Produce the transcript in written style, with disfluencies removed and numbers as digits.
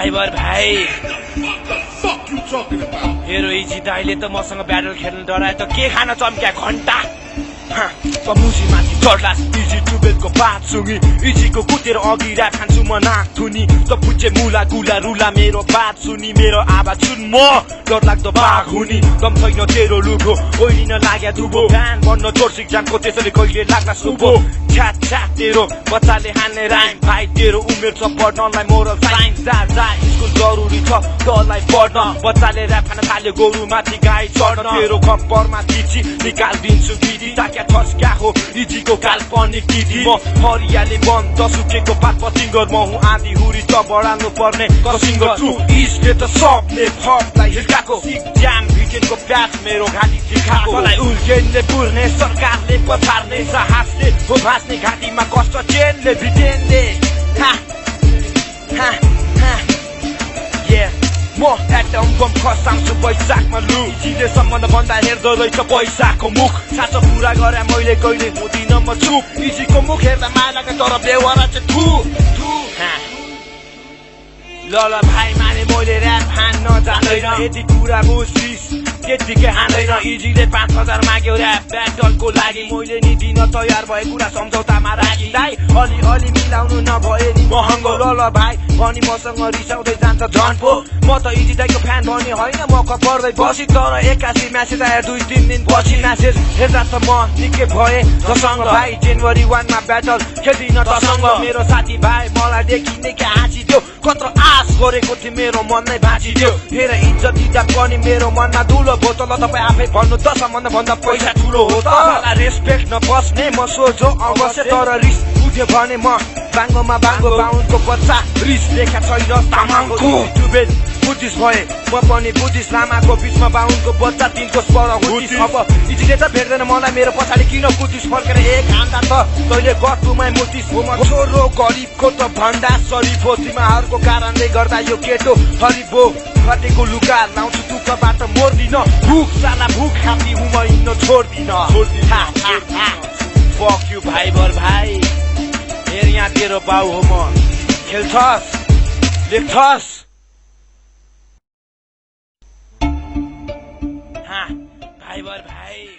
Viber भाइ Fuck you talking about? हेरो easy दाइले त मसँग ब्याटल खेल्न डराए त के खान चम्क्या घण्टा मुसी माथि चढ्ला इजी टुबेलको बात सुँगी इजीको कुटेर अघि ऱ्याप खान्छु म नाक थुनी त पुच्छे मुला गुला रुला मेरो बात सुनी मेरो आवाज सुन म डर लाग्दो बाघ हुनी दम छैन तेरो लुगो ओइलिन लाग्या दुबो फ्यान बन्न जोर्सिक जानको त्यसैले कहिले लाग्ला सुबो छ्याट छ्याट तेरो बच्चाले हान्ने राइम भाइ तेरो उमेर छ पढ्नलाई मोरल साइन्स जा स्कुल जरुरी छ तँलाई पढ्न बच्चाले ऱ्याप खान थाल्यो गोरु माथि गाई चढ्न तेरो खप्परमा चिची निकाल्दिन्छु गिरी ताक्या ठस्क्या हो इजीको काल्पनिक दिदी म हरियाले बन्द सुकेको पात पसिङ्गर म हुँ आधी हुरी त बढाल्नु पर्ने कसिङ्गर छु इजले त सबले फपलाई हिर्काको जाम भिटेनको प्याच मेरो घाँटी थिखाको मलाई उल्केनले पुर्ने सरकारले पछार्ने साहसले हो भाँच्ने घाँटीमा कष्ट चेनले भिटेनले म एटम बम खसाउँछु बैशाखमा लु इजीले सम्बन्ध भन्दा हेर्दो रहेछ पैसाको मुख साँचो पुरा गरे मैले कहिले हुँदिन म चुप इजीको मुख हेर्दा मालाको तर बेहोरा चाहिँ थु ल भाइ माने मैले ऱ्याप हान्न जान्दैन यति कुरा बुझिस त्यतिकै हान्दैन इजीले 5000 माग्यो ऱ्याप ब्याटलको लागि मैले नि दिन तयार भए कुरा सम्झौतामा राखी दाइ अलि मिलाउनु नभए नि महँगो ल भाइ भनी मसँग रिसाउँदै जान्छ झन् पो म त इजी दाइको फ्यान भने होइन म पर्दै बसी तर 81 म्यासेज आयो 2-3 दिन पछि म्यासेज हेर्दा त म निकै भए तसँग भाइ जनवरी 1 मा ब्याटल खेल्दिन तसँग मेरो साथी भाइ मलाई देखिने के हाँसिदियो कत्रो आश गरेको थिएँ मेरो मन नै भाँचिदियो हेर इज्जत दिँदा पनि मेरो मनमा धुलो भयो त ल तपाईँ आफै भन्नु त सम्बन्ध भन्दा पैसा ठुलो हो त रेस्पेक्ट नबस्ने म सोझो अवश्य तर रिस उठ्यो भने म बाङ्गोमा बाङ्गो बाहुनको बच्चा रिस देखा छैन तामाङको टुबेल बुद्धिस्ट भए म पनि बुद्धिस्ट लामाको बिचमा बाहुनको बच्चा तिनको स्वर हुँदिस अब इजीले त भेट्दैन मलाई मेरो पछाडि किन कुदिस फर्केर एक हान्दा त तैँले गटुमै मुटिस हो म छोरो गरिबको त भन्दा सरिफ हो तिमीहरूको कारणले गर्दा यो केटो हरिबो घटेको लुगा लाउँछु दुःखबाट मोर्दिन भुख साला भुख खाती हुँ म हिँड्न छोड्दिन फक यु भाइबर भाइ हेर यहाँ तेरो बाउ हो म खेल्छस् लेख्छस्